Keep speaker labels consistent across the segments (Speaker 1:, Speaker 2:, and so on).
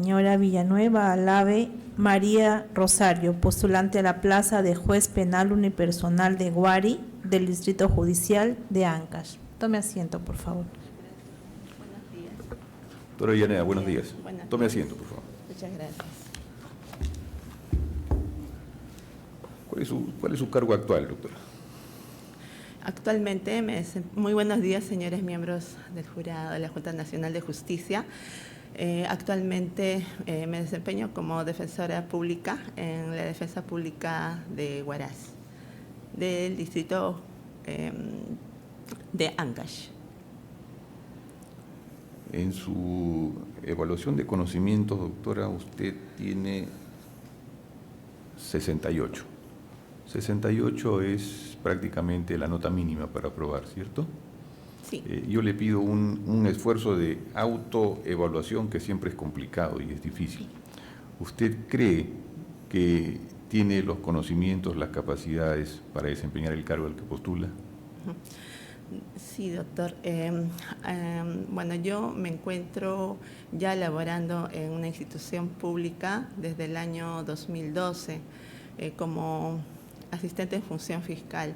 Speaker 1: Señora Villanueva Alave María Rosario, postulante a la plaza de juez penal unipersonal de Guari, del Distrito Judicial de Ancash. Tome asiento, por favor.
Speaker 2: Buenos días.
Speaker 3: Doctora Villanueva, buenos días.
Speaker 2: Buenos
Speaker 3: Tome
Speaker 2: días.
Speaker 3: asiento, por favor.
Speaker 2: Muchas gracias.
Speaker 3: ¿Cuál es su cargo actual, doctora?
Speaker 2: Actualmente, muy buenos días, señores miembros del jurado de la Junta Nacional de Justicia. Actualmente me desempeño como defensora pública en la defensa pública de Huaraz, del distrito de Ancash.
Speaker 3: En su evaluación de conocimientos, doctora, usted tiene 68. 68 es prácticamente la nota mínima para aprobar, ¿cierto?
Speaker 2: Sí.
Speaker 3: Yo le pido un esfuerzo de autoevaluación que siempre es complicado y es difícil. ¿Usted cree que tiene los conocimientos, las capacidades para desempeñar el cargo al que postula?
Speaker 2: Sí, doctor. Bueno, yo me encuentro ya laborando en una institución pública desde el año 2012 como asistente en función fiscal.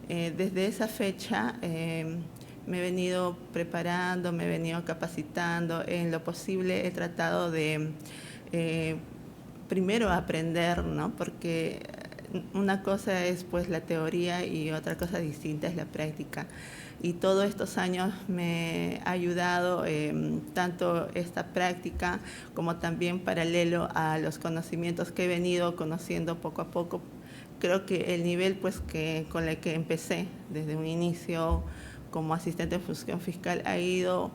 Speaker 2: Desde esa fecha me he venido preparando, me he venido capacitando. En lo posible he tratado de primero aprender, ¿no? Porque una cosa es pues la teoría y otra cosa distinta es la práctica. Y todos estos años me ha ayudado tanto esta práctica como también paralelo a los conocimientos que he venido conociendo poco a poco. Creo que el nivel pues con el que empecé desde un inicio como asistente en función fiscal ha ido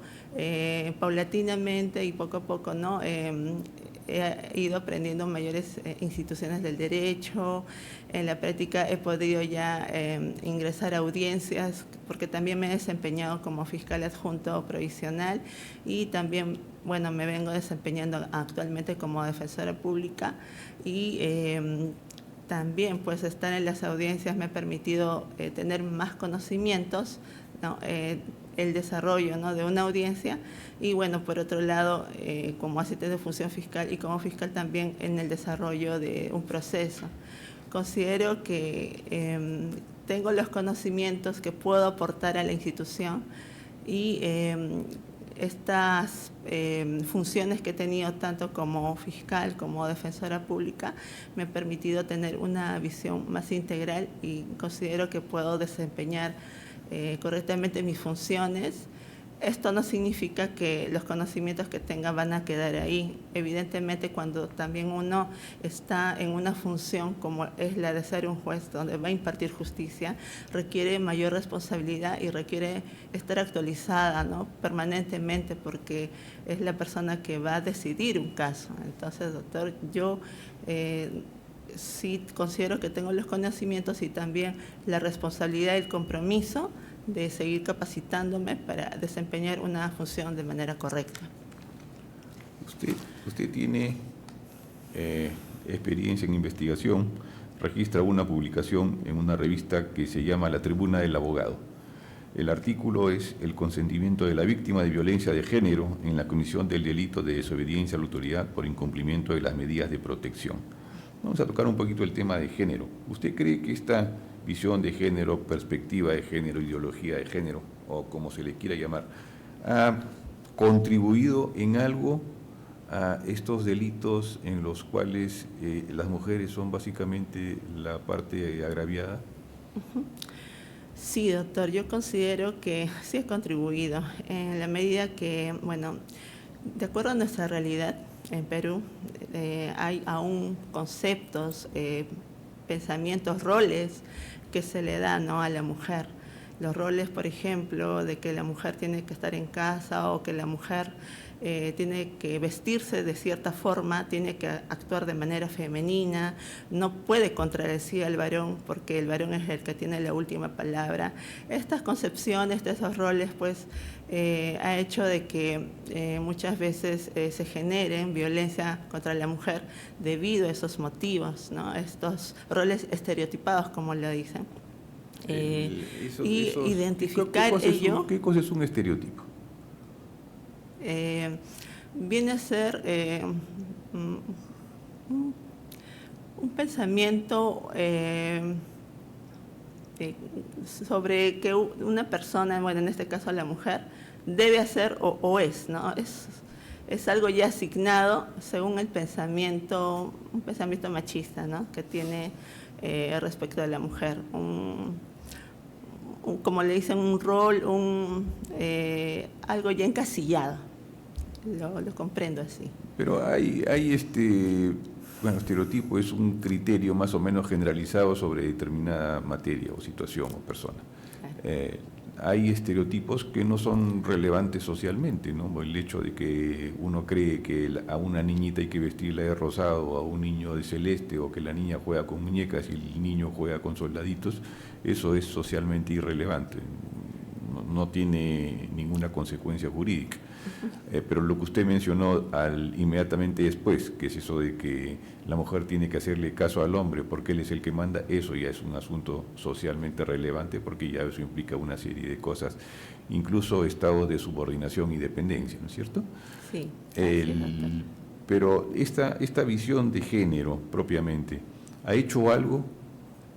Speaker 2: paulatinamente y poco a poco, ¿no? He ido aprendiendo mayores instituciones del derecho. En la práctica he podido ya ingresar a audiencias, porque también me he desempeñado como fiscal adjunto provisional y también, bueno, me vengo desempeñando actualmente como defensora pública y también pues estar en las audiencias me ha permitido tener más conocimientos, ¿no? El desarrollo, ¿no? de una audiencia y bueno, por otro lado, como asistente de función fiscal y como fiscal también en el desarrollo de un proceso. Considero que tengo los conocimientos que puedo aportar a la institución y estas funciones que he tenido tanto como fiscal como defensora pública me han permitido tener una visión más integral y considero que puedo desempeñar correctamente mis funciones. Esto no significa que los conocimientos que tenga van a quedar ahí. Evidentemente, cuando también uno está en una función como es la de ser un juez donde va a impartir justicia, requiere mayor responsabilidad y requiere estar actualizada, ¿no? permanentemente, porque es la persona que va a decidir un caso. Entonces, doctor, yo sí considero que tengo los conocimientos y también la responsabilidad y el compromiso de seguir capacitándome para desempeñar una función de manera correcta.
Speaker 3: Usted tiene experiencia en investigación, registra una publicación en una revista que se llama La Tribuna del Abogado. El artículo es el consentimiento de la víctima de violencia de género en la comisión del delito de desobediencia a la autoridad por incumplimiento de las medidas de protección. Vamos a tocar un poquito el tema de género. ¿Usted cree que esta visión de género, perspectiva de género, ideología de género, o como se le quiera llamar, ha contribuido en algo a estos delitos en los cuales las mujeres son básicamente la parte agraviada?
Speaker 2: Sí, doctor, yo considero que sí ha contribuido en la medida que, bueno, de acuerdo a nuestra realidad en Perú, hay aún conceptos, pensamientos, roles que se le dan, ¿no? a la mujer. Los roles, por ejemplo, de que la mujer tiene que estar en casa o que la mujer tiene que vestirse de cierta forma, tiene que actuar de manera femenina, no puede contradecir al varón porque el varón es el que tiene la última palabra. Estas concepciones de esos roles pues ha hecho de que muchas veces se generen violencia contra la mujer debido a esos motivos, ¿no? Estos roles estereotipados, como lo dicen.
Speaker 3: Identificar ello. ¿Qué cosa es un estereotipo?
Speaker 2: viene a ser un pensamiento sobre que una persona, bueno, en este caso la mujer, debe hacer o es, ¿no? Es algo ya asignado según el pensamiento, un pensamiento machista, ¿no? Que tiene respecto de la mujer. Como le dicen, un rol, algo ya encasillado. Lo comprendo así.
Speaker 3: Pero hay bueno, estereotipo es un criterio más o menos generalizado sobre determinada materia o situación o persona.
Speaker 2: Claro.
Speaker 3: Hay estereotipos que no son relevantes socialmente, ¿no? El hecho de que uno cree que a una niñita hay que vestirla de rosado, o a un niño de celeste, o que la niña juega con muñecas y el niño juega con soldaditos, eso es socialmente irrelevante, no tiene ninguna consecuencia jurídica. Pero lo que usted mencionó inmediatamente después, que es eso de que la mujer tiene que hacerle caso al hombre porque él es el que manda, eso ya es un asunto socialmente relevante, porque ya eso implica una serie de cosas, incluso estados de subordinación y dependencia, ¿no es cierto?
Speaker 2: Sí.
Speaker 3: Pero esta visión de género propiamente, ¿ha hecho algo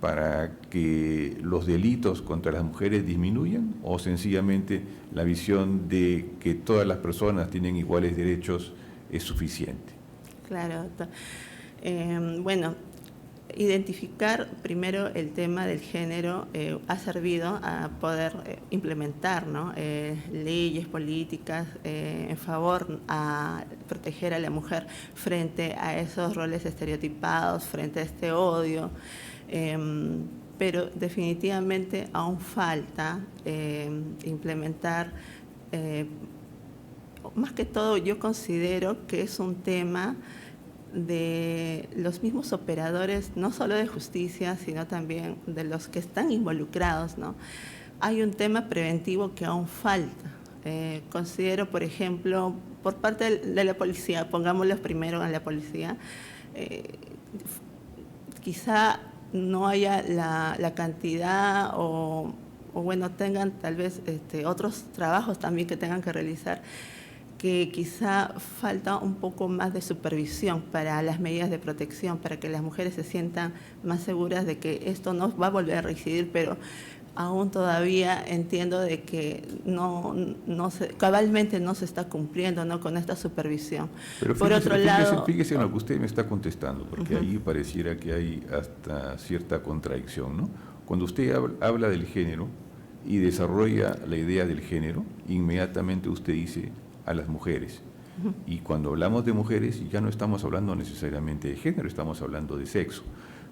Speaker 3: para que los delitos contra las mujeres disminuyan, o sencillamente la visión de que todas las personas tienen iguales derechos es suficiente?
Speaker 2: Claro, doctor. Bueno, identificar primero el tema del género ha servido a poder implementar, ¿no? Leyes, políticas en favor a proteger a la mujer frente a esos roles estereotipados, frente a este odio. Pero definitivamente aún falta implementar, más que todo yo considero que es un tema de los mismos operadores, no solo de justicia, sino también de los que están involucrados, ¿no? Hay un tema preventivo que aún falta. Considero, por ejemplo, por parte de la policía, pongámoslo primero en la policía, quizá no haya la cantidad o bueno, tengan tal vez otros trabajos también que tengan que realizar, que quizá falta un poco más de supervisión para las medidas de protección, para que las mujeres se sientan más seguras de que esto no va a volver a reincidir, pero aún todavía entiendo de que cabalmente no se está cumpliendo, ¿no?, con esta supervisión.
Speaker 3: Pero
Speaker 2: por otro lado,
Speaker 3: fíjese en lo que usted me está contestando, porque ahí pareciera que hay hasta cierta contradicción, ¿no? Cuando usted habla del género y desarrolla la idea del género, inmediatamente usted dice a las mujeres. Y cuando hablamos de mujeres ya no estamos hablando necesariamente de género, estamos hablando de sexo.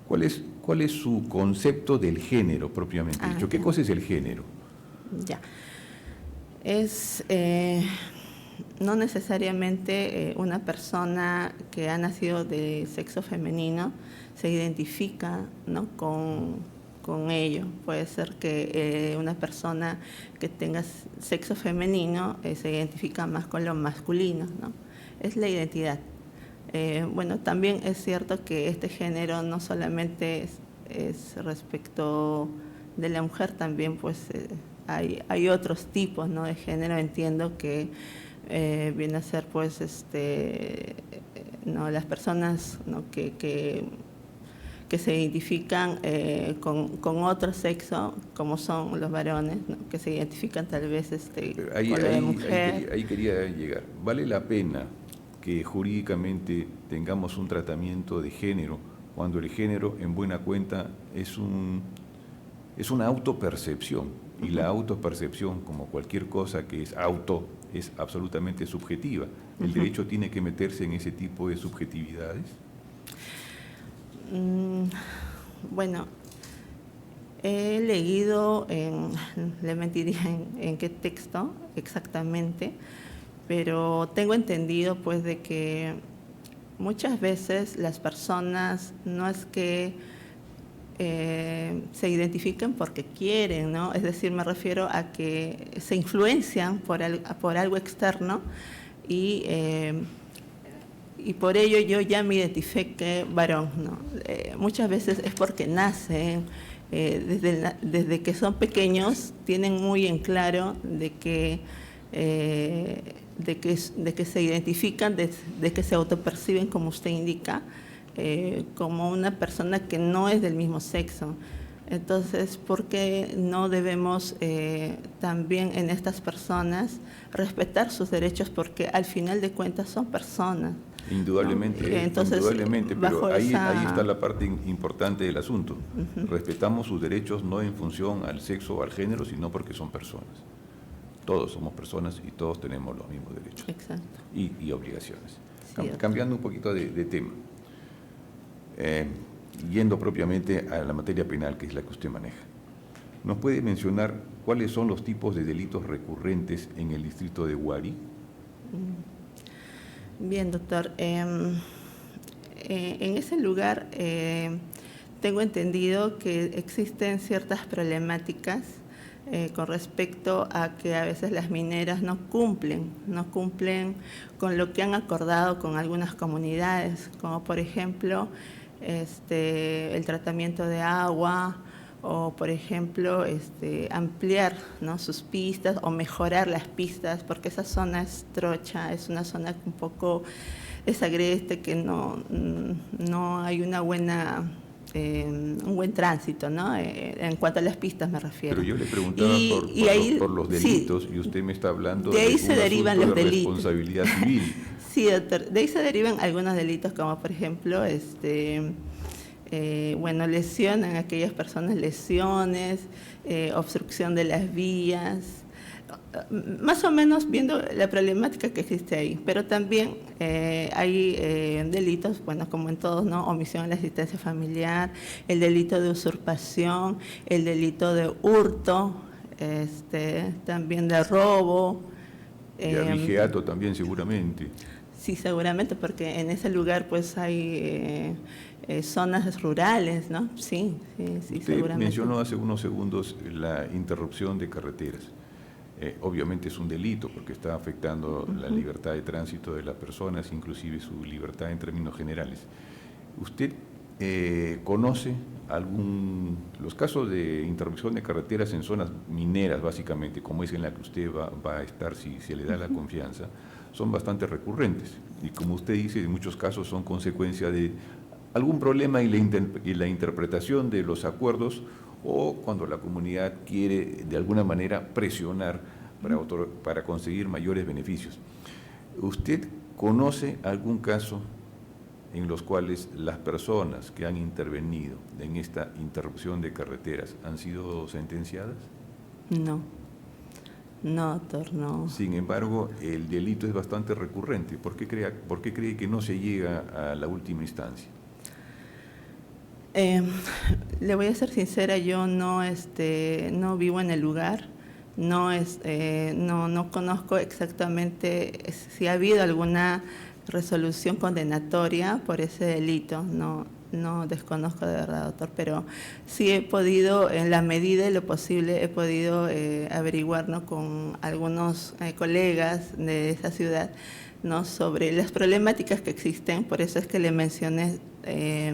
Speaker 3: ¿Cuál es su concepto del género propiamente dicho? ¿Qué cosa es el género?
Speaker 2: Ya. Es no necesariamente una persona que ha nacido de sexo femenino se identifica, ¿no?, con ello. Puede ser que una persona que tenga sexo femenino se identifica más con lo masculino, ¿no? Es la identidad. Bueno, también es cierto que este género no solamente es respecto de la mujer, también pues hay otros tipos, ¿no?, de género. Entiendo que viene a ser pues no, las personas, ¿no?, que se identifican con otro sexo, como son los varones, ¿no?, que se identifican tal vez con lo de mujer.
Speaker 3: Ahí quería llegar. ¿Vale la pena que jurídicamente tengamos un tratamiento de género cuando el género, en buena cuenta, es una autopercepción? Y la autopercepción, como cualquier cosa que es absolutamente subjetiva. ¿El derecho tiene que meterse en ese tipo de subjetividades?
Speaker 2: Bueno, he leído, le mentiría en qué texto exactamente, pero tengo entendido pues de que muchas veces las personas no es que se identifiquen porque quieren, ¿no? Es decir, me refiero a que se influencian por algo externo y por ello yo ya me identifiqué varón, ¿no? Muchas veces es porque nacen, desde que son pequeños, tienen muy en claro de que de que se identifican, de que se autoperciben, como usted indica, como una persona que no es del mismo sexo. Entonces, ¿por qué no debemos también en estas personas respetar sus derechos? Porque al final de cuentas son personas.
Speaker 3: Indudablemente,
Speaker 2: ¿no? Entonces,
Speaker 3: indudablemente, pero ahí está la parte importante del asunto. Respetamos sus derechos no en función al sexo o al género, sino porque son personas. Todos somos personas y todos tenemos los mismos derechos.
Speaker 2: Exacto.
Speaker 3: Y obligaciones.
Speaker 2: Sí,
Speaker 3: Cambiando un poquito de tema, yendo propiamente a la materia penal, que es la que usted maneja, ¿nos puede mencionar cuáles son los tipos de delitos recurrentes en el distrito de Huari?
Speaker 2: Bien, doctor. En ese lugar tengo entendido que existen ciertas problemáticas con respecto a que a veces las mineras no cumplen con lo que han acordado con algunas comunidades, como por ejemplo el tratamiento de agua, o por ejemplo ampliar, ¿no?, sus pistas o mejorar las pistas, porque esa zona es trocha, es una zona un poco desagreste, que no hay una buena un buen tránsito, ¿no? En cuanto a las pistas me refiero.
Speaker 3: Pero yo le preguntaba por los delitos, sí, y usted me está hablando
Speaker 2: de ahí se derivan los delitos.
Speaker 3: Responsabilidad civil.
Speaker 2: Sí, doctor, de ahí se derivan algunos delitos, como por ejemplo lesionan a aquellas personas, lesiones, obstrucción de las vías, más o menos viendo la problemática que existe ahí. Pero también hay delitos, bueno, como en todos, ¿no? Omisión en la asistencia familiar, el delito de usurpación, el delito de hurto, también de robo.
Speaker 3: Y abigeato también, seguramente.
Speaker 2: Sí, seguramente, porque en ese lugar pues hay zonas rurales, ¿no? Sí,
Speaker 3: Usted
Speaker 2: seguramente.
Speaker 3: mencionó hace unos segundos la interrupción de carreteras. Obviamente es un delito porque está afectando la libertad de tránsito de las personas, inclusive su libertad en términos generales. ¿Usted conoce los casos de interrupción de carreteras en zonas mineras, básicamente, como es en la que usted va a estar si se le da la confianza? Son bastante recurrentes y, como usted dice, en muchos casos son consecuencia de algún problema y la interpretación de los acuerdos, o cuando la comunidad quiere de alguna manera presionar para conseguir mayores beneficios. ¿Usted conoce algún caso en los cuales las personas que han intervenido en esta interrupción de carreteras han sido sentenciadas?
Speaker 2: No, doctor, no.
Speaker 3: Sin embargo, el delito es bastante recurrente. ¿Por qué cree que no se llega a la última instancia?
Speaker 2: Le voy a ser sincera, yo no vivo en el lugar, no conozco exactamente si ha habido alguna resolución condenatoria por ese delito, no desconozco de verdad, doctor, pero sí he podido, en la medida de lo posible, averiguar, ¿no?, con algunos colegas de esa ciudad, ¿no?, sobre las problemáticas que existen. Por eso es que le mencioné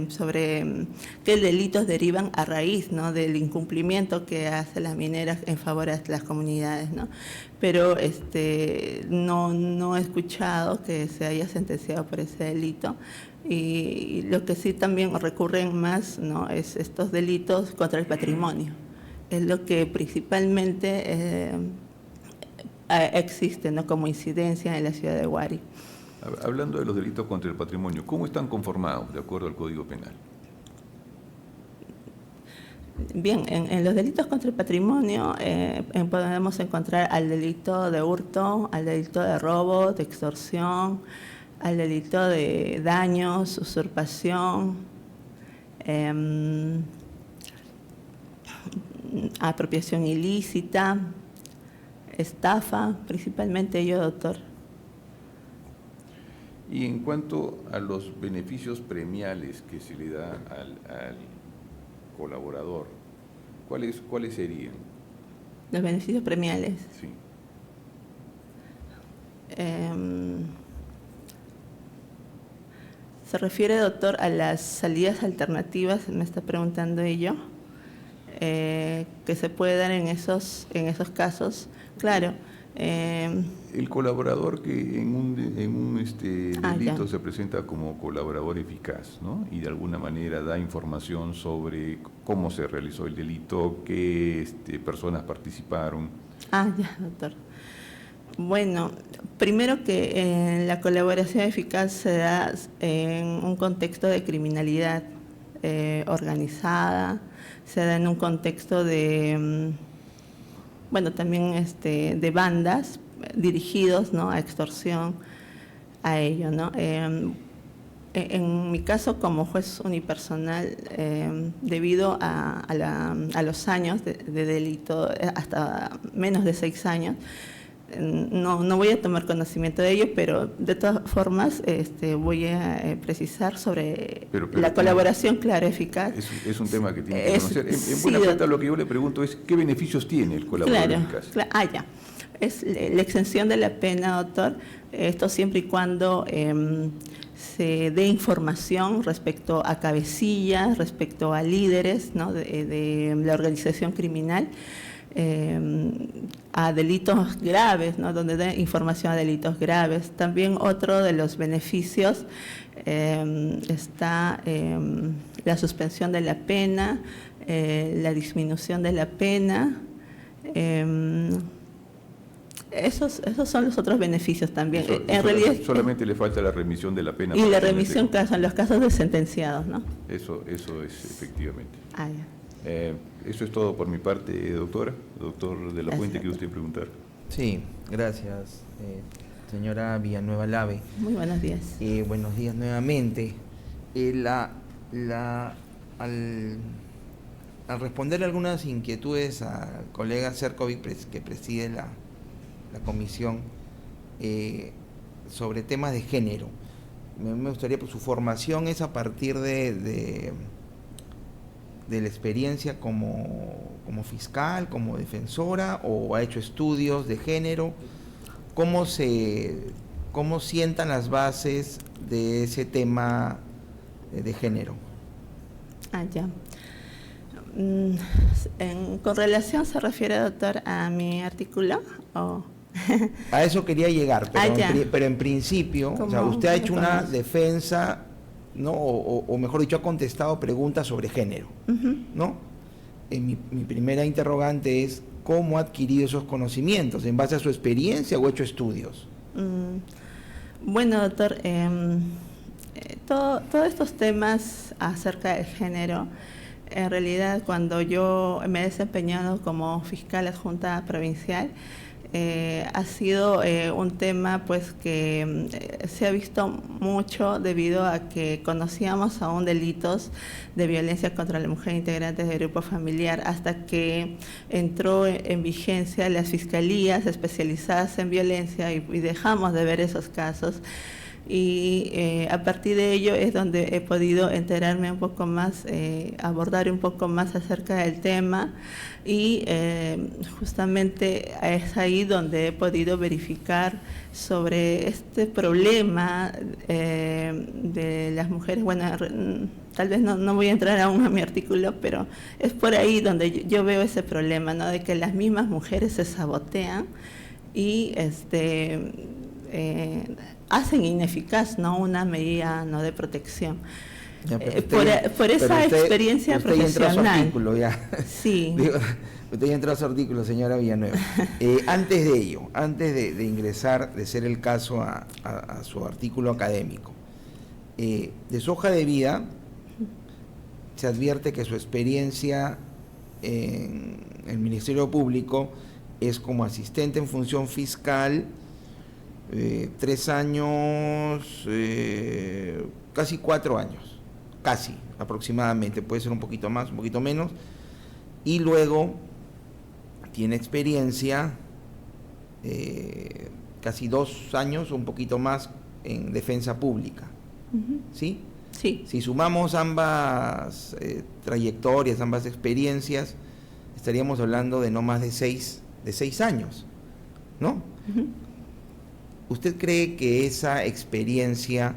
Speaker 2: sobre que delitos derivan a raíz, ¿no?, del incumplimiento que hacen las mineras en favor de las comunidades, ¿no? Pero no he escuchado que se haya sentenciado por ese delito. Y lo que sí también recurren más, ¿no?, es estos delitos contra el patrimonio. Es lo que principalmente existe, ¿no?, como incidencia en la ciudad de Huari.
Speaker 3: Hablando de los delitos contra el patrimonio, ¿cómo están conformados de acuerdo al Código Penal?
Speaker 2: Bien, en los delitos contra el patrimonio podemos encontrar al delito de hurto, al delito de robo, de extorsión, al delito de daños, usurpación, apropiación ilícita, estafa, principalmente ello, doctor.
Speaker 3: Y en cuanto a los beneficios premiales que se le da al colaborador, ¿cuáles serían?
Speaker 2: Los beneficios premiales.
Speaker 3: Sí.
Speaker 2: ¿Se refiere, doctor, a las salidas alternativas? Me está preguntando ello. Que se puede dar en esos casos. Claro,
Speaker 3: El colaborador que en un delito
Speaker 2: ya.
Speaker 3: se presenta como colaborador eficaz, ¿no? Y de alguna manera da información sobre cómo se realizó el delito, qué personas participaron.
Speaker 2: Ya, doctor. Bueno, primero que la colaboración eficaz se da en un contexto de criminalidad organizada, se da en un contexto de, bueno, también de bandas dirigidos, ¿no?, a extorsión, a ello, ¿no? En mi caso, como juez unipersonal, debido a los años de delito, hasta menos de 6 años, no voy a tomar conocimiento de ello, pero de todas formas voy a precisar sobre
Speaker 3: Pero
Speaker 2: la colaboración clara, eficaz.
Speaker 3: Es un tema que tiene que conocer. En buena
Speaker 2: sí,
Speaker 3: cuenta, lo que yo le pregunto es ¿qué beneficios tiene el colaborador eficaz?
Speaker 2: Ya. Es la exención de la pena, doctor. Esto siempre y cuando se dé información respecto a cabecillas, respecto a líderes, ¿no?, de la organización criminal, a delitos graves, ¿no?, donde dé información a delitos graves. También otro de los beneficios está la suspensión de la pena, la disminución de la pena. Esos son los otros beneficios también. En realidad
Speaker 3: solamente le falta la remisión de la pena.
Speaker 2: Y la remisión en los casos de sentenciados, ¿no?
Speaker 3: Eso es efectivamente.
Speaker 2: Ya.
Speaker 3: Eso es todo por mi parte, doctora. Doctor de la Fuente, ¿quiere usted preguntar?
Speaker 4: Sí, gracias, señora Villanueva Lave.
Speaker 2: Muy buenos días.
Speaker 4: Buenos días nuevamente. Al responder algunas inquietudes al colega Cercovic, que preside la comisión, sobre temas de género, me gustaría, pues, su formación es a partir de la experiencia como fiscal, como defensora, o ha hecho estudios de género. ¿Cómo sientan las bases de ese tema de género?
Speaker 2: Ya. Con relación, ¿se refiere, doctor, a mi artículo?
Speaker 4: A eso quería llegar, pero en principio, o sea, usted ha hecho una defensa, ¿no? O mejor dicho, ha contestado preguntas sobre género, ¿no? Mi primera interrogante es, ¿cómo ha adquirido esos conocimientos? ¿En base a su experiencia o ha hecho estudios?
Speaker 2: Bueno, doctor, todos estos temas acerca del género, en realidad, cuando yo me he desempeñado como fiscal adjunta provincial, ha sido un tema, pues, que se ha visto mucho debido a que conocíamos aún delitos de violencia contra la mujer integrantes del grupo familiar, hasta que entró en vigencia las fiscalías especializadas en violencia y dejamos de ver esos casos. Y a partir de ello es donde he podido enterarme un poco más, abordar un poco más acerca del tema, y justamente es ahí donde he podido verificar sobre este problema de las mujeres. Bueno, tal vez no voy a entrar aún a mi artículo, pero es por ahí donde yo veo ese problema, ¿no?, de que las mismas mujeres se sabotean y hacen ineficaz, ¿no?, una medida, ¿no?, de protección.
Speaker 4: Ya,
Speaker 2: por esa experiencia
Speaker 4: usted
Speaker 2: profesional.
Speaker 4: Ya entró a su artículo, ya.
Speaker 2: Sí.
Speaker 4: Usted ya entró a su artículo, señora Villanueva. Antes de ello, antes de ingresar, de ser el caso a su artículo académico, de su hoja de vida se advierte que su experiencia en el Ministerio Público es como asistente en función fiscal, 3 años, casi 4 años, casi aproximadamente, puede ser un poquito más, un poquito menos, y luego tiene experiencia, casi 2 años, un poquito más, en defensa pública, ¿sí?
Speaker 2: Sí.
Speaker 4: Si sumamos ambas trayectorias, ambas experiencias, estaríamos hablando de no más de 6 años, ¿no? ¿Usted cree que esa experiencia,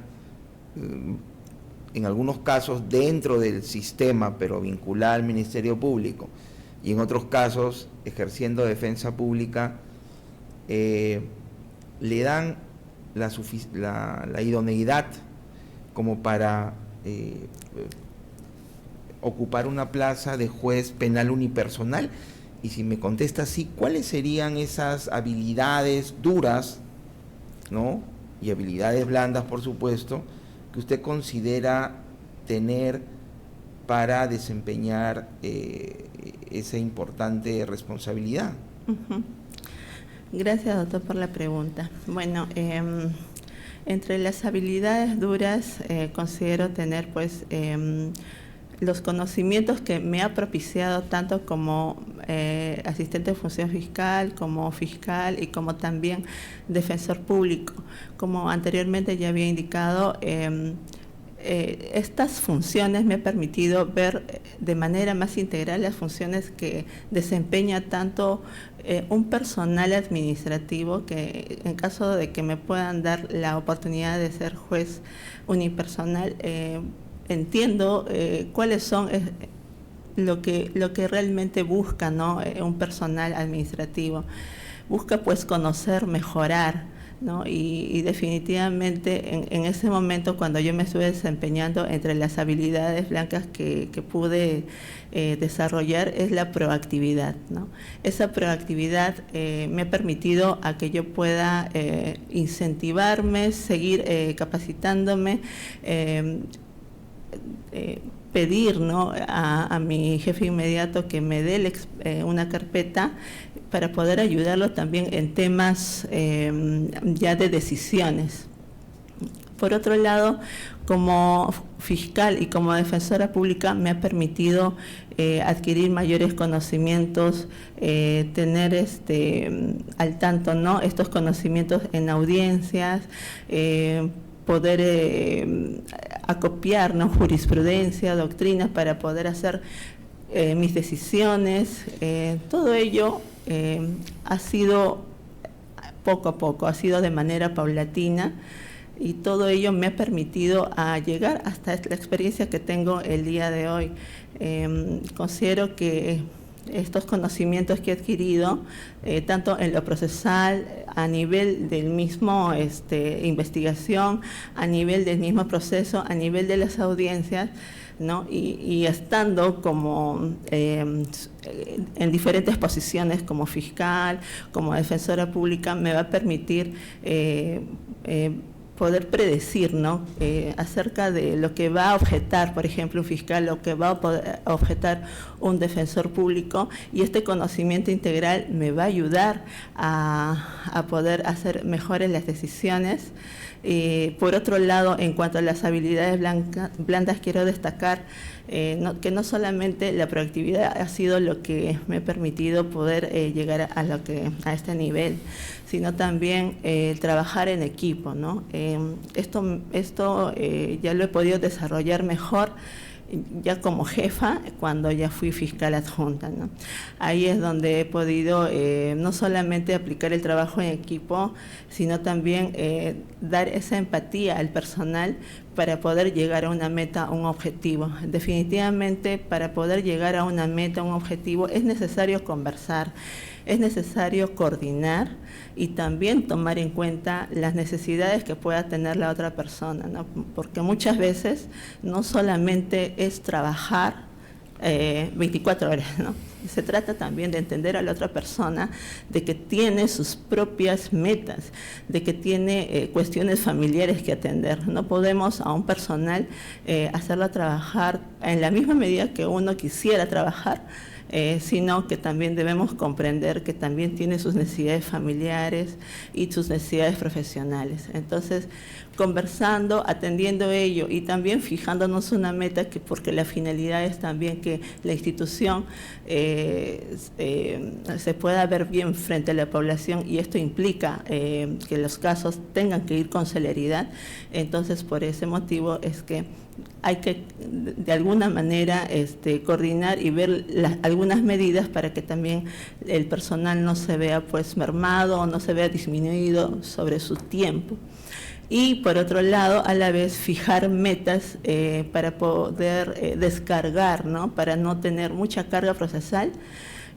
Speaker 4: en algunos casos dentro del sistema, pero vinculada al Ministerio Público, y en otros casos ejerciendo defensa pública, le dan la idoneidad como para ocupar una plaza de juez penal unipersonal? Y si me contesta sí, ¿cuáles serían esas habilidades duras, ¿no?, y habilidades blandas, por supuesto, que usted considera tener para desempeñar esa importante responsabilidad?
Speaker 2: Uh-huh. Gracias, doctor, por la pregunta. Bueno, entre las habilidades duras considero tener pues los conocimientos que me ha propiciado tanto como asistente de función fiscal, como fiscal y como también defensor público. Como anteriormente ya había indicado, estas funciones me han permitido ver de manera más integral las funciones que desempeña tanto un personal administrativo, que en caso de que me puedan dar la oportunidad de ser juez unipersonal, entiendo cuáles son lo que realmente busca, ¿no?, un personal administrativo. Busca pues conocer, mejorar, ¿no? Y definitivamente en ese momento, cuando yo me estuve desempeñando, entre las habilidades blancas que pude desarrollar es la proactividad, ¿no? Esa proactividad me ha permitido a que yo pueda incentivarme, seguir capacitándome, pedir, ¿no?, a mi jefe inmediato que me dé una carpeta para poder ayudarlo también en temas ya de decisiones. Por otro lado, como fiscal y como defensora pública me ha permitido adquirir mayores conocimientos, tener al tanto, ¿no?, estos conocimientos en audiencias, poder acopiar, ¿no?, jurisprudencia, doctrinas para poder hacer mis decisiones. Todo ello ha sido poco a poco, ha sido de manera paulatina, y todo ello me ha permitido a llegar hasta la experiencia que tengo el día de hoy. Considero que estos conocimientos que he adquirido, tanto en lo procesal, a nivel del mismo investigación, a nivel del mismo proceso, a nivel de las audiencias, ¿no?, y estando como en diferentes posiciones como fiscal, como defensora pública, me va a permitir poder predecir, ¿no?, acerca de lo que va a objetar, por ejemplo, un fiscal, lo que va a poder objetar un defensor público, y este conocimiento integral me va a ayudar a poder hacer mejores las decisiones. Por otro lado, en cuanto a las habilidades blandas, quiero destacar que no solamente la proactividad ha sido lo que me ha permitido poder llegar a este nivel, sino también trabajar en equipo, ¿no? Esto ya lo he podido desarrollar mejor ya como jefa, cuando ya fui fiscal adjunta, ¿no? Ahí es donde he podido no solamente aplicar el trabajo en equipo, sino también dar esa empatía al personal para poder llegar a una meta, un objetivo. Definitivamente, para poder llegar a una meta, un objetivo, es necesario conversar, es necesario coordinar y también tomar en cuenta las necesidades que pueda tener la otra persona, ¿no? Porque muchas veces no solamente es trabajar 24 horas, ¿no? Se trata también de entender a la otra persona, de que tiene sus propias metas, de que tiene cuestiones familiares que atender. No podemos a un personal hacerlo trabajar en la misma medida que uno quisiera trabajar, sino que también debemos comprender que también tiene sus necesidades familiares y sus necesidades profesionales. Entonces, conversando, atendiendo ello y también fijándonos una meta, porque la finalidad es también que la institución se pueda ver bien frente a la población, y esto implica que los casos tengan que ir con celeridad. Entonces, por ese motivo es que hay que de alguna manera coordinar y ver algunas medidas para que también el personal no se vea pues mermado o no se vea disminuido sobre su tiempo. Y por otro lado, a la vez fijar metas para poder descargar, ¿no?, para no tener mucha carga procesal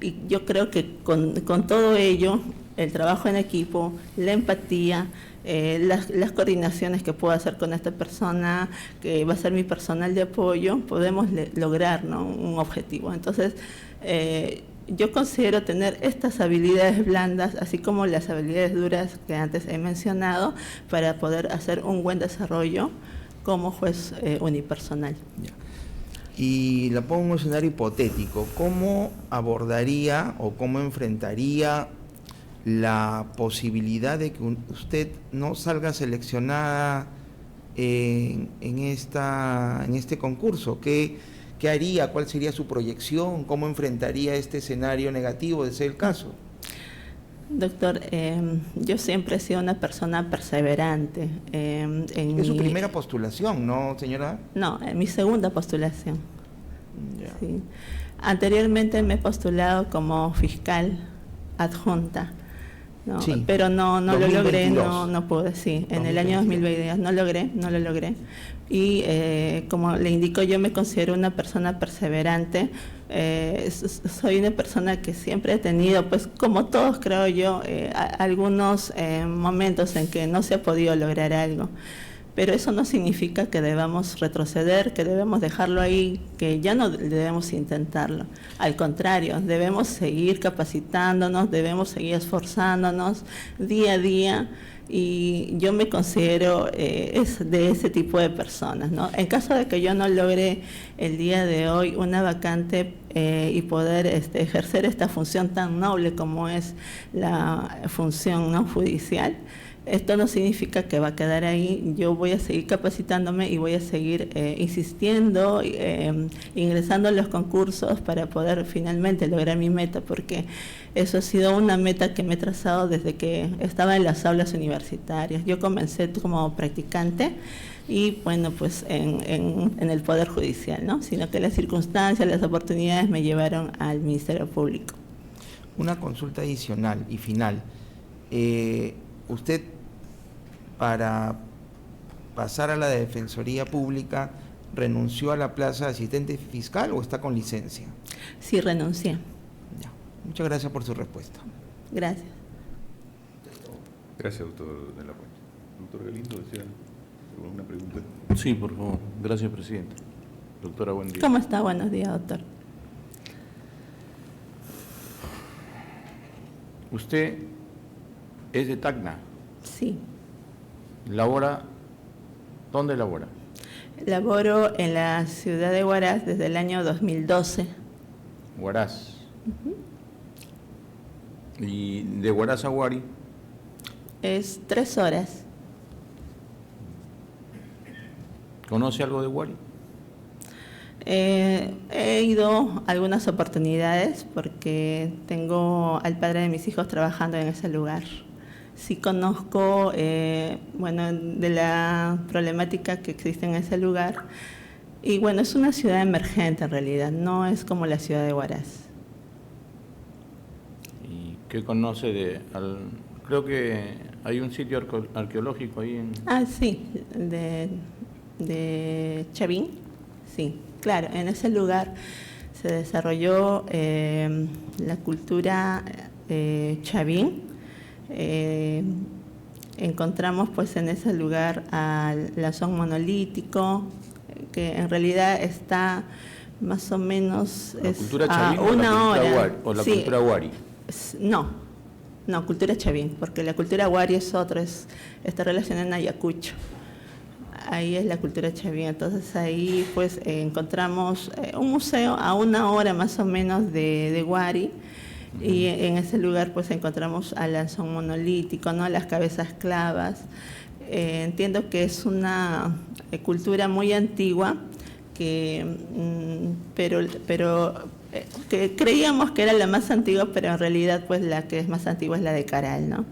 Speaker 2: Y yo creo que con todo ello, el trabajo en equipo, la empatía, las coordinaciones que puedo hacer con esta persona, que va a ser mi personal de apoyo, podemos lograr, ¿no?, un objetivo. Entonces, yo considero tener estas habilidades blandas, así como las habilidades duras que antes he mencionado, para poder hacer un buen desarrollo como juez unipersonal.
Speaker 4: Ya. Y la pongo en un escenario hipotético. ¿Cómo abordaría o cómo enfrentaría la posibilidad de que usted no salga seleccionada en este concurso? ¿Qué haría? ¿Cuál sería su proyección? ¿Cómo enfrentaría este escenario negativo de ser el caso?
Speaker 2: Doctor, yo siempre he sido una persona perseverante.
Speaker 4: Es su primera postulación, ¿no, señora?
Speaker 2: No, en mi segunda postulación.
Speaker 4: Ya.
Speaker 2: Sí. Anteriormente me he postulado como fiscal adjunta, ¿no?
Speaker 4: Sí.
Speaker 2: Pero no lo
Speaker 4: 2022.
Speaker 2: logré, no pude, sí. En el año 2022 no lo logré. Y como le indico, yo me considero una persona perseverante. Soy una persona que siempre he tenido, pues como todos creo yo, algunos momentos en que no se ha podido lograr algo. Pero eso no significa que debamos retroceder, que debemos dejarlo ahí, que ya no debemos intentarlo. Al contrario, debemos seguir capacitándonos, debemos seguir esforzándonos día a día, y yo me considero de ese tipo de personas, ¿no? En caso de que yo no logre el día de hoy una vacante y poder ejercer esta función tan noble como es la función, ¿no?, judicial, esto no significa que va a quedar ahí. Yo voy a seguir capacitándome y voy a seguir insistiendo, ingresando a los concursos para poder finalmente lograr mi meta, porque eso ha sido una meta que me he trazado desde que estaba en las aulas universitarias. Yo comencé como practicante y bueno, pues en el Poder Judicial, ¿no? Sino que las circunstancias, las oportunidades me llevaron al Ministerio Público.
Speaker 4: Una consulta adicional y final. Usted, para pasar a la Defensoría Pública, ¿renunció a la plaza de asistente fiscal o está con licencia?
Speaker 2: Sí, renuncié.
Speaker 4: Ya. Muchas gracias por su respuesta.
Speaker 2: Gracias.
Speaker 3: Gracias, doctor de la Puente. Doctor Galindo, ¿desea alguna pregunta?
Speaker 5: Sí, por favor. Gracias, presidente. Doctora, buen día.
Speaker 2: ¿Cómo está? Buenos días, doctor.
Speaker 5: Usted es de Tacna.
Speaker 2: Sí.
Speaker 5: ¿Dónde labora?
Speaker 2: Laboro en la ciudad de Huaraz desde el año 2012.
Speaker 5: Huaraz. ¿Y de Huaraz a Huari?
Speaker 2: Es 3 horas.
Speaker 5: ¿Conoce algo de Huari?
Speaker 2: He ido a algunas oportunidades porque tengo al padre de mis hijos trabajando en ese lugar. Sí conozco, bueno, de la problemática que existe en ese lugar. Y bueno, es una ciudad emergente en realidad, no es como la ciudad de Huaraz.
Speaker 5: ¿Y qué conoce creo que hay un sitio arqueológico ahí en...
Speaker 2: Ah, sí, de Chavín, sí, claro, en ese lugar se desarrolló la cultura Chavín. Encontramos pues en ese lugar al blasón monolítico, que en realidad está más o menos
Speaker 5: ¿La cultura Chavín
Speaker 2: a
Speaker 5: o
Speaker 2: una hora.
Speaker 5: o la
Speaker 2: Sí.
Speaker 5: cultura Huari?
Speaker 2: No, cultura Chavín, porque la cultura Huari es otra, está relacionada en Ayacucho. Ahí es la cultura Chavín. Entonces ahí pues encontramos un museo a una hora más o menos de Huari, y en ese lugar pues encontramos al lanzón monolítico, ¿no?, las cabezas clavas. Entiendo que es una cultura muy antigua, pero que creíamos que era la más antigua, pero en realidad pues la que es más antigua es la de Caral, ¿no?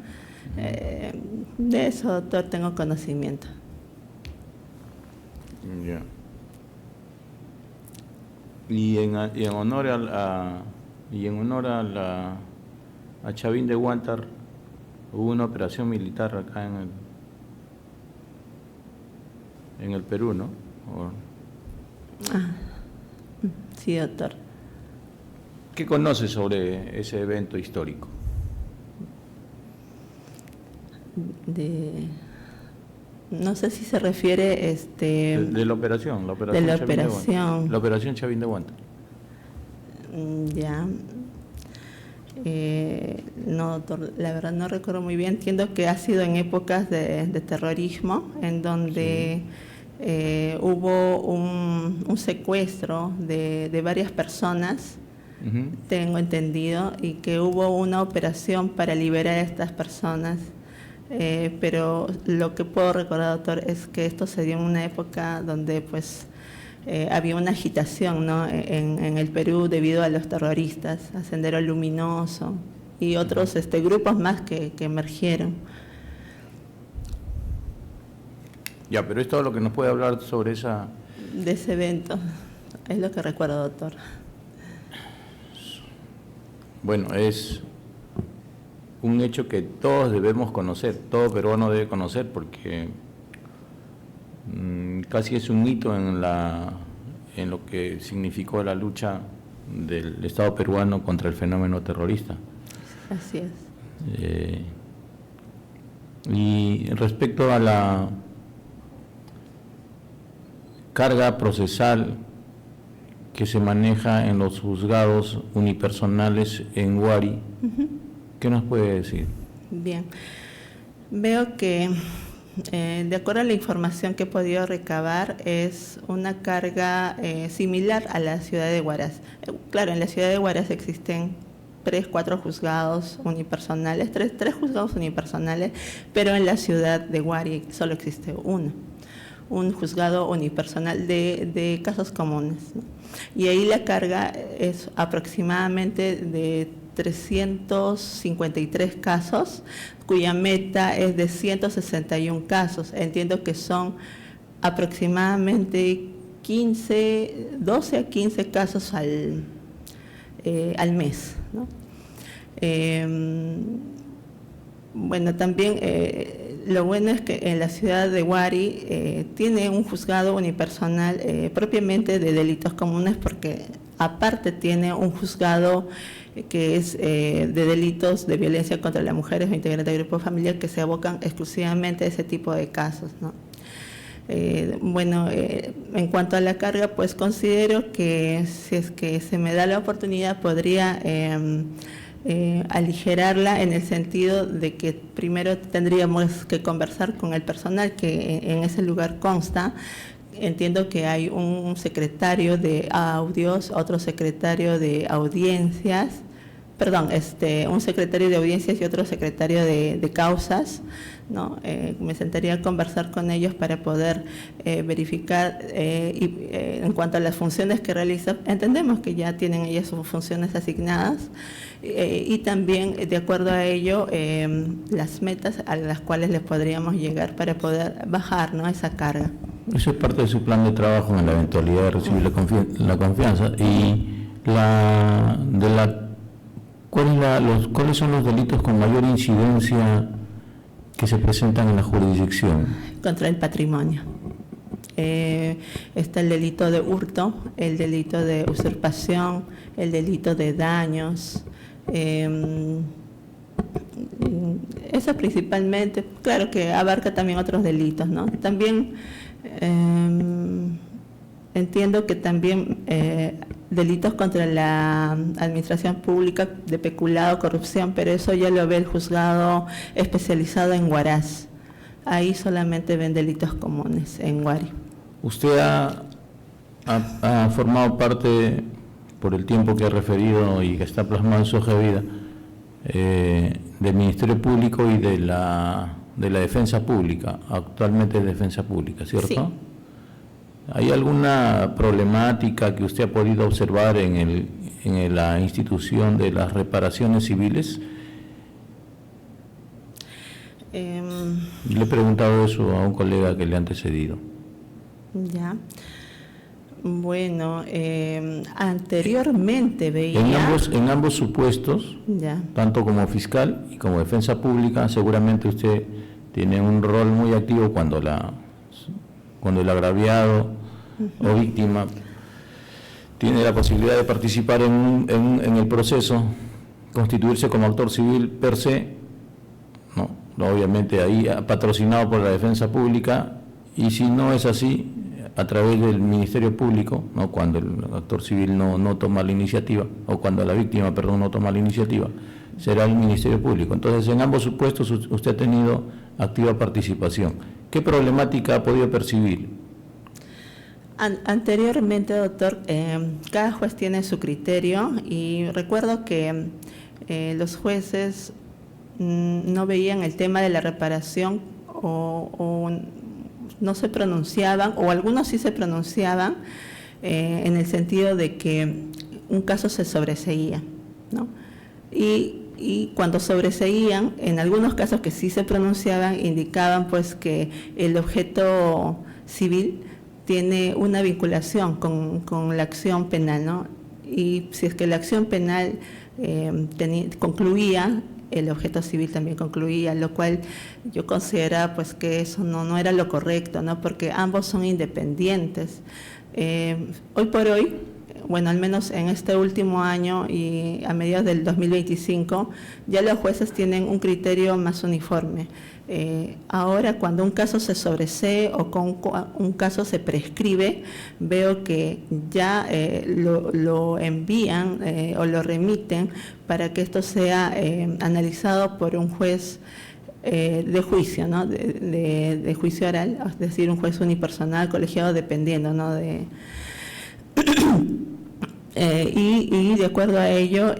Speaker 2: De eso, doctor, tengo conocimiento.
Speaker 5: Ya. Y en honor a Chavín de Huántar, hubo una operación militar acá en el Perú, ¿no? ¿O?
Speaker 2: Sí, doctor.
Speaker 5: ¿Qué conoce sobre ese evento histórico?
Speaker 2: No sé si se refiere
Speaker 5: De la operación,
Speaker 2: de la
Speaker 5: Chavín de Guanta.
Speaker 2: operación.
Speaker 5: La operación Chavín de Guanta.
Speaker 2: Ya. No, doctor, la verdad no recuerdo muy bien. Entiendo que ha sido en épocas de terrorismo, en donde hubo un secuestro de varias personas, tengo entendido, y que hubo una operación para liberar a estas personas. Pero lo que puedo recordar, doctor, es que esto se dio en una época donde pues había una agitación, ¿no?, en el Perú debido a los terroristas, a Sendero Luminoso y otros grupos más que emergieron.
Speaker 5: Ya, pero esto es lo que nos puede hablar sobre
Speaker 2: de ese evento, es lo que recuerdo, doctor.
Speaker 5: Bueno, es un hecho que todos debemos conocer, todo peruano debe conocer, porque casi es un hito en lo que significó la lucha del Estado peruano contra el fenómeno terrorista.
Speaker 2: Así es.
Speaker 5: Y respecto a la carga procesal que se maneja en los juzgados unipersonales en Huari, ¿qué nos puede decir?
Speaker 2: Bien, veo que de acuerdo a la información que he podido recabar, es una carga similar a la ciudad de Huaraz. Claro, en la ciudad de Huaraz existen 4 juzgados unipersonales, tres juzgados unipersonales, pero en la ciudad de Huari solo existe un juzgado unipersonal de casos comunes, ¿no? Y ahí la carga es aproximadamente de 353 casos, cuya meta es de 161 casos. Entiendo que son aproximadamente 12 a 15 casos al mes, ¿no? Bueno, también lo bueno es que en la ciudad de Huari tiene un juzgado unipersonal propiamente de delitos comunes, porque aparte tiene un juzgado que es de delitos de violencia contra las mujeres o integrantes de grupos familiares que se abocan exclusivamente a ese tipo de casos, ¿no? Bueno, en cuanto a la carga, pues considero que si es que se me da la oportunidad podría aligerarla, en el sentido de que primero tendríamos que conversar con el personal que en ese lugar consta. Entiendo que hay un secretario de audios, otro secretario de audiencias, un secretario de audiencias y otro secretario de causas, ¿no? Me sentaría a conversar con ellos para poder verificar en cuanto a las funciones que realizan. Entendemos que ya tienen ellas sus funciones asignadas, y también de acuerdo a ello las metas a las cuales les podríamos llegar para poder bajar, ¿no?, esa carga.
Speaker 5: Eso es parte de su plan de trabajo en la eventualidad de recibir la confianza. Y ¿cuáles son los delitos con mayor incidencia que se presentan en la jurisdicción?
Speaker 2: Contra el patrimonio. Está el delito de hurto, el delito de usurpación, el delito de daños. Eso principalmente, claro que abarca también otros delitos, ¿no? También entiendo que también delitos contra la administración pública de peculado, corrupción, pero eso ya lo ve el juzgado especializado en Huaraz. Ahí solamente ven delitos comunes en Huari.
Speaker 5: Usted ha formado parte, por el tiempo que ha referido y que está plasmado en su hoja de vida, del Ministerio Público y de la Defensa Pública, actualmente es Defensa Pública, ¿cierto?
Speaker 2: Sí.
Speaker 5: ¿Hay alguna problemática que usted ha podido observar en la institución de las reparaciones civiles? Le he preguntado eso a un colega que le ha antecedido.
Speaker 2: Ya. Bueno, anteriormente veía...
Speaker 5: En ambos supuestos,
Speaker 2: ya,
Speaker 5: tanto como fiscal y como defensa pública, seguramente usted tiene un rol muy activo cuando el agraviado o víctima tiene la posibilidad de participar en el proceso, constituirse como actor civil per se, ¿no? Obviamente ahí patrocinado por la defensa pública, y si no es así, a través del Ministerio Público, ¿no? Cuando el actor civil no toma la iniciativa, o cuando la víctima, perdón, no toma la iniciativa, será el Ministerio Público. Entonces, en ambos supuestos usted ha tenido activa participación. ¿Qué problemática ha podido percibir?
Speaker 2: Anteriormente, doctor, cada juez tiene su criterio, y recuerdo que los jueces no veían el tema de la reparación o no se pronunciaban, o algunos sí se pronunciaban en el sentido de que un caso se sobreseía, ¿no? Y cuando sobreseían, en algunos casos que sí se pronunciaban, indicaban pues que el objeto civil tiene una vinculación con la acción penal, ¿no? Y si es que la acción penal concluía, el objeto civil también concluía, lo cual yo consideraba pues que eso no era lo correcto, ¿no? Porque ambos son independientes. Hoy por hoy, bueno, al menos en este último año y a mediados del 2025, ya los jueces tienen un criterio más uniforme. Ahora, cuando un caso se sobresee o con un caso se prescribe, veo que ya lo envían o lo remiten para que esto sea analizado por un juez de juicio, ¿no? de juicio oral, es decir, un juez unipersonal, colegiado, dependiendo, ¿no? Y de acuerdo a ello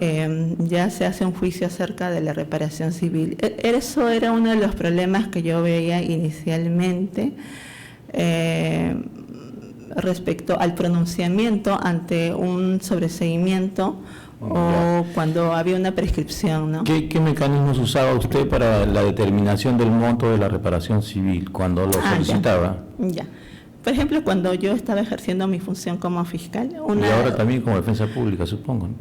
Speaker 2: ya se hace un juicio acerca de la reparación civil. Eso era uno de los problemas que yo veía inicialmente respecto al pronunciamiento ante un sobreseimiento o cuando había una prescripción, ¿no?
Speaker 5: ¿Qué mecanismos usaba usted para la determinación del monto de la reparación civil cuando lo solicitaba?
Speaker 2: Ya. Por ejemplo, cuando yo estaba ejerciendo mi función como fiscal.
Speaker 5: Y ahora también como defensa pública, supongo, ¿no?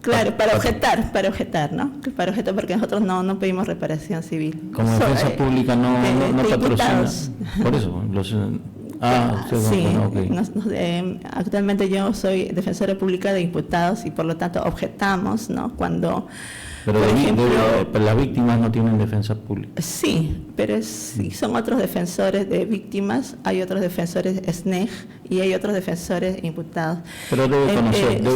Speaker 2: Claro, para objetar, ¿no? Para objetar, porque nosotros no pedimos reparación civil.
Speaker 5: Como defensa pública no patrocina. Por eso,
Speaker 2: sí,
Speaker 5: okay.
Speaker 2: Actualmente yo soy defensora pública de imputados y por lo tanto objetamos, ¿no? Cuando...
Speaker 5: Pero, pero las víctimas no tienen defensa pública.
Speaker 2: Sí, pero sí, son otros defensores de víctimas, hay otros defensores SNEG y hay otros defensores imputados.
Speaker 5: Pero debe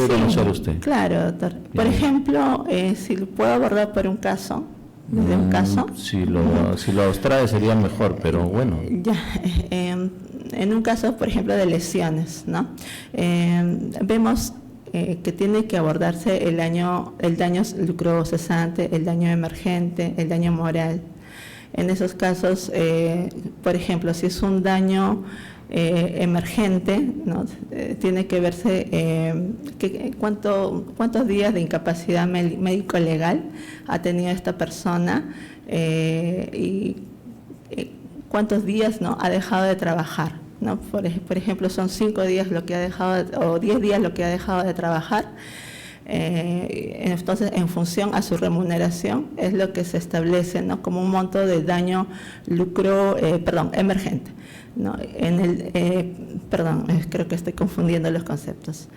Speaker 5: conocer usted.
Speaker 2: Claro, doctor. Bien. Por ejemplo, si lo puedo abordar por un caso, desde un caso.
Speaker 5: Si lo abstrae sería mejor, pero bueno.
Speaker 2: Ya, en un caso, por ejemplo, de lesiones, ¿no? Vemos que tiene que abordarse el daño lucro cesante, el daño emergente, el daño moral. En esos casos, por ejemplo, si es un daño emergente, ¿no? Tiene que verse cuántos días de incapacidad médico-legal ha tenido esta persona y cuántos días, ¿no? ha dejado de trabajar. ¿No? Por ejemplo, son 5 días lo que ha dejado, o 10 días lo que ha dejado de trabajar. Entonces, en función a su remuneración, es lo que se establece, ¿no? como un monto de daño emergente, ¿no? Creo que estoy confundiendo los conceptos.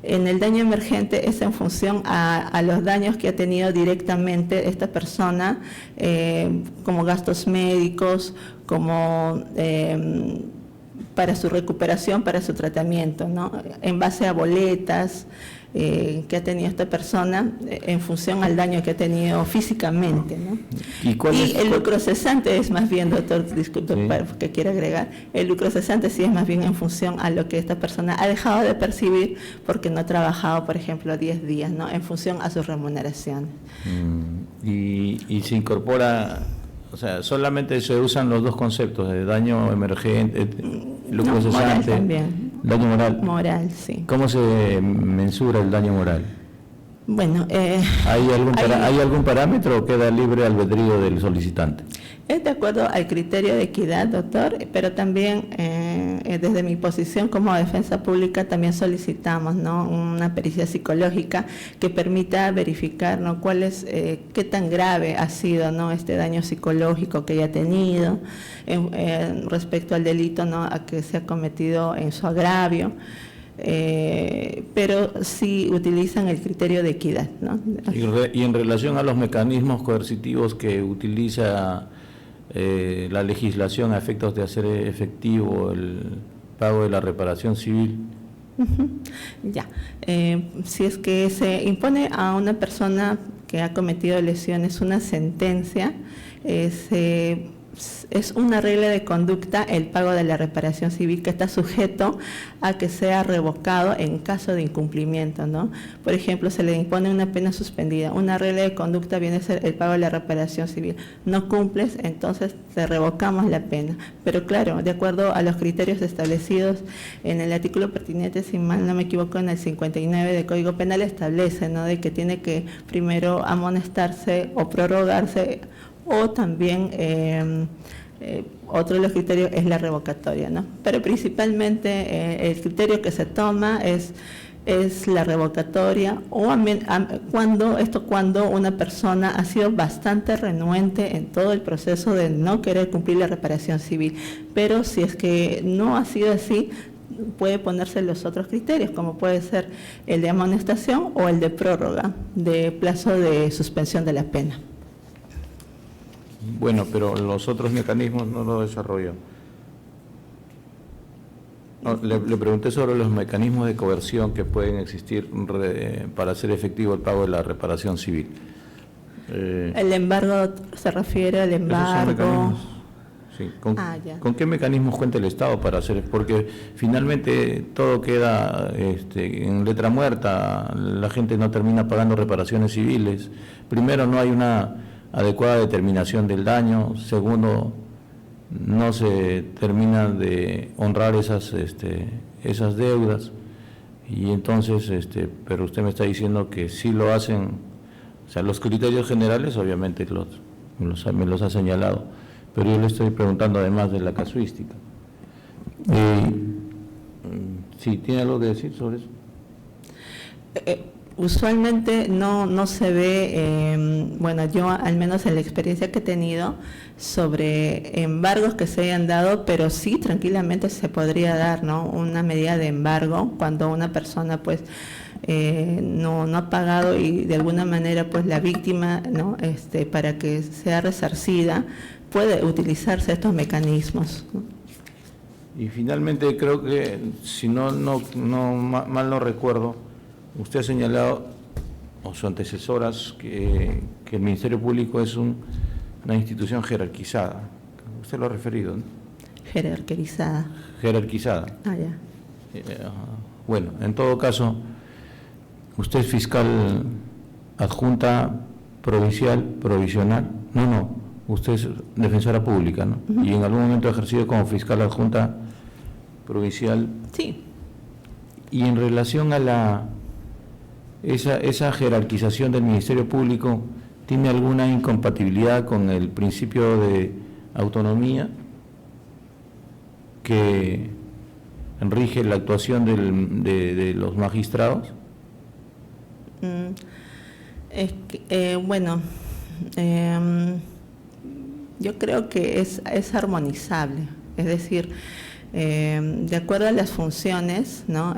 Speaker 2: En el daño emergente es en función a los daños que ha tenido directamente esta persona, como gastos médicos, como para su recuperación, para su tratamiento, ¿no? En base a boletas que ha tenido esta persona en función al daño que ha tenido físicamente, ¿no? Y el lucro cesante es más bien, doctor, disculpe, sí, que quiero agregar, el lucro cesante sí es más bien en función a lo que esta persona ha dejado de percibir porque no ha trabajado, por ejemplo, 10 días, ¿no? En función a su remuneración.
Speaker 5: Y se incorpora... O sea, solamente se usan los dos conceptos de daño emergente, lucro cesante,
Speaker 2: también.
Speaker 5: Daño moral.
Speaker 2: Moral, sí.
Speaker 5: ¿Cómo se mensura el daño moral?
Speaker 2: Bueno,
Speaker 5: ¿hay algún parámetro o queda libre albedrío del solicitante?
Speaker 2: Es de acuerdo al criterio de equidad, doctor, pero también desde mi posición como defensa pública también solicitamos, ¿no? una pericia psicológica que permita verificar, ¿no? qué tan grave ha sido, ¿no? este daño psicológico que haya tenido respecto al delito, ¿no? a que se ha cometido en su agravio. pero sí utilizan el criterio de equidad, ¿no?
Speaker 5: Y en relación a los mecanismos coercitivos que utiliza la legislación a efectos de hacer efectivo el pago de la reparación civil.
Speaker 2: Ya, si es que se impone a una persona que ha cometido lesiones una sentencia, es una regla de conducta el pago de la reparación civil que está sujeto a que sea revocado en caso de incumplimiento, ¿no? Por ejemplo, se le impone una pena suspendida. Una regla de conducta viene a ser el pago de la reparación civil. No cumples, entonces te revocamos la pena. Pero claro, de acuerdo a los criterios establecidos en el artículo pertinente, si mal no me equivoco, en el 59 del Código Penal establece, ¿no?, de que tiene que primero amonestarse o prorrogarse, o también otro de los criterios es la revocatoria, ¿no? Pero principalmente el criterio que se toma es la revocatoria, o cuando una persona ha sido bastante renuente en todo el proceso de no querer cumplir la reparación civil. Pero si es que no ha sido así, puede ponerse los otros criterios, como puede ser el de amonestación o el de prórroga de plazo de suspensión de la pena.
Speaker 5: Bueno, pero los otros mecanismos no lo desarrolló. No, le pregunté sobre los mecanismos de coerción que pueden existir para hacer efectivo el pago de la reparación civil.
Speaker 2: El embargo se refiere al embargo.
Speaker 5: Sí.
Speaker 2: Ya.
Speaker 5: ¿Con qué mecanismos cuenta el Estado para hacer? Porque finalmente todo queda en letra muerta, la gente no termina pagando reparaciones civiles. Primero, no hay una adecuada determinación del daño. Segundo, no se termina de honrar esas deudas. Y entonces, pero usted me está diciendo que sí lo hacen, o sea, los criterios generales obviamente me los ha señalado, pero yo le estoy preguntando además de la casuística. ¿Sí tiene algo que decir sobre eso?
Speaker 2: Usualmente no se ve, bueno, yo al menos en la experiencia que he tenido sobre embargos que se hayan dado, pero sí tranquilamente se podría dar, ¿no?, una medida de embargo cuando una persona pues no ha pagado y de alguna manera pues la víctima, ¿no?, para que sea resarcida, puede utilizarse estos mecanismos, ¿no?
Speaker 5: Y finalmente creo que, si mal no recuerdo, usted ha señalado, o sus antecesoras, que el Ministerio Público es una institución jerarquizada. Usted lo ha referido, ¿no?
Speaker 2: Jerarquizada.
Speaker 5: Jerarquizada.
Speaker 2: Ya.
Speaker 5: Bueno, en todo caso, usted es fiscal adjunta provincial, provisional. No, usted es defensora pública, ¿no?
Speaker 2: Uh-huh.
Speaker 5: Y en algún momento ha ejercido como fiscal adjunta provincial.
Speaker 2: Sí.
Speaker 5: Y en relación a esa jerarquización del Ministerio Público, ¿tiene alguna incompatibilidad con el principio de autonomía que rige la actuación de los magistrados?
Speaker 2: Bueno, yo creo que es armonizable, es decir, de acuerdo a las funciones, ¿no?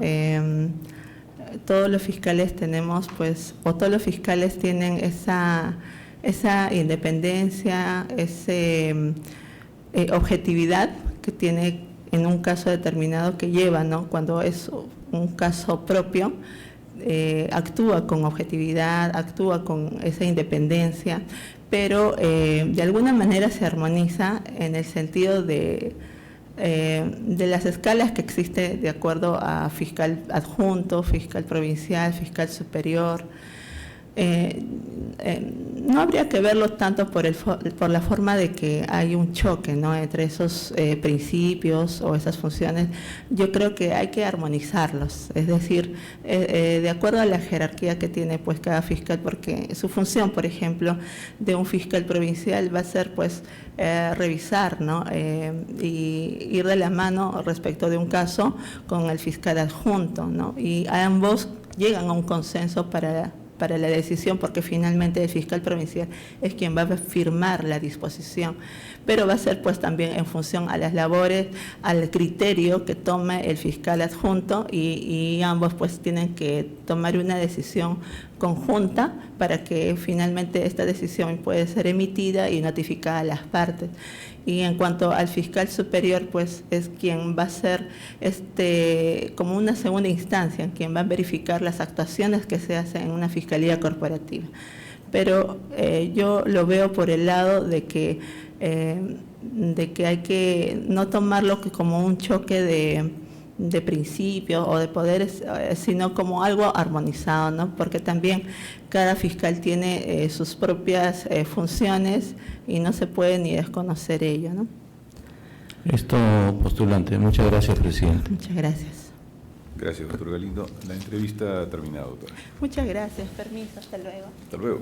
Speaker 2: Todos los fiscales tenemos, pues, o todos los fiscales tienen esa independencia, esa objetividad que tiene en un caso determinado que lleva, ¿no? Cuando es un caso propio, actúa con objetividad, actúa con esa independencia, pero de alguna manera se armoniza en el sentido de las escalas que existe de acuerdo a fiscal adjunto, fiscal provincial, fiscal superior. No habría que verlo tanto por la forma de que hay un choque, ¿no?, entre esos principios o esas funciones. Yo creo que hay que armonizarlos, es decir, de acuerdo a la jerarquía que tiene pues cada fiscal, porque su función, por ejemplo, de un fiscal provincial va a ser pues revisar, ¿no?, y ir de la mano respecto de un caso con el fiscal adjunto, ¿no?, y ambos llegan a un consenso para para la decisión, porque finalmente el fiscal provincial es quien va a firmar la disposición, pero va a ser pues también en función a las labores, al criterio que tome el fiscal adjunto, y ambos pues tienen que tomar una decisión conjunta para que finalmente esta decisión pueda ser emitida y notificada a las partes. Y en cuanto al fiscal superior, pues es quien va a ser como una segunda instancia, quien va a verificar las actuaciones que se hacen en una fiscalía corporativa. Pero yo lo veo por el lado de que hay que no tomarlo como un choque de principios o de poderes, sino como algo armonizado, ¿no? Porque también cada fiscal tiene sus propias funciones y no se puede ni desconocer ello, ¿no?
Speaker 5: Esto, postulante. Muchas gracias, presidente.
Speaker 2: Muchas gracias.
Speaker 3: Gracias, doctor Galindo. La entrevista ha terminado, doctora.
Speaker 2: Muchas gracias. Permiso. Hasta luego.
Speaker 3: Hasta luego.